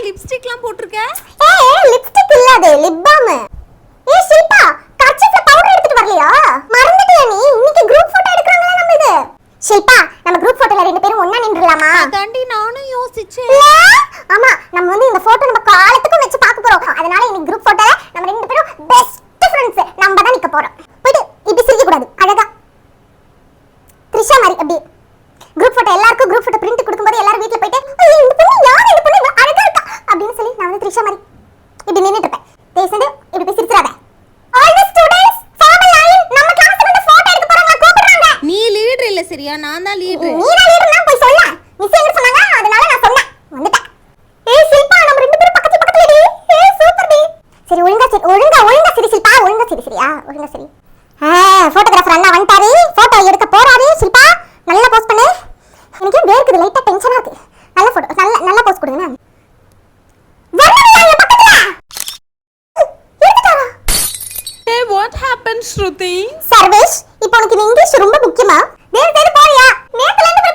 லிப்ஸ்டிக்லாம் போட்டுருக்க? ஏய் லிப்ஸ்டிக் இல்ல அது லிப் பாம். ஏய் ஷில்பா கர்ச்சீஃப்ல பவுடர் எடுத்துட்டு வரலையா? மறந்துட்டியா நீ? இன்னைக்கு குரூப் போட்டோ எடுக்கறாங்களா நம்ம இது. ஷில்பா நம்ம குரூப் போட்டோல ரெண்டு பேரும் ஒண்ணா நின்றலாமா? அதாண்டி நானும் யோசிச்சேன். ஆமா நம்ம வந்து இந்த போட்டோ நம்ம காலத்துக்கும் வெச்சு பார்க்க போறோம். அதனால இன்னைக்கு குரூப் போட்டோல நம்ம ரெண்டு பேரும் பெஸ்ட் ஃப்ரெண்ட்ஸ். நம்ம தான் நிக்க போறோம். போய்ட்டு இப்படி சிரிக்க கூடாது. அழகா த்ரிஷா மாதிரி அப்படி குரூப் போட்டோ எல்லாருக்கும் குரூப் போட்டோ பிரிண்ட் கொடுக்கும்போது எல்லாரும் வீட்ல போய்ட்டு இந்த பொண்ணு யார் இந்த பொண்ணு அழகா இருக்கா அப்படினு சொல்லி நான் வந்து த்ரிஷா மாதிரி இப்படி நின்னுட்டு இருப்பேன். பேசுறது இப்படி போய் சிரிச்சறாத. All the students form a line. நம்ம கிளாஸ்ல வந்து போட்டோ எடுக்க போறாங்க கூப்பிடுறாங்க. நீ லீடர் இல்ல சரியா? நான் தான் லீடர். நீ தான் லீடர் நான் போய் சொல்ல. மிஸ் எங்க சொன்னாங்க அதனால நான் சொன்னேன். வந்துட்டேன். ஏய் ஷில்பா நம்ம ரெண்டு பேரும் பக்கத்துல பக்கத்துல டி. ஏய் சூப்பர் டி. சரி ஒழுங்கா சரி ஷில்பா ஒழுங்கா சரி சரியா ஒழுங்கா சரி. போட்டோகிராஃபர் அண்ணா வந்துட்டாரு. போட்டோ எடுக்க போறாரு. ஷில்பா நல்லா போஸ்ட் பண்ணு. எனக்கு வேர்க்குது லைட்டா டென்ஷனா இருக்கு. நல்ல போட்டோ நல்ல போஸ்ட் கொடுங்க. வரலையா பக்கத்துல? எடுத்துட்டாரா? Hey, what happened, Shruti? Sarvesh இப்போ உனக்கு இங்கிலீஷ் ரொம்ப முக்கியமா? தேர் போறியா? நேத்துல இருந்து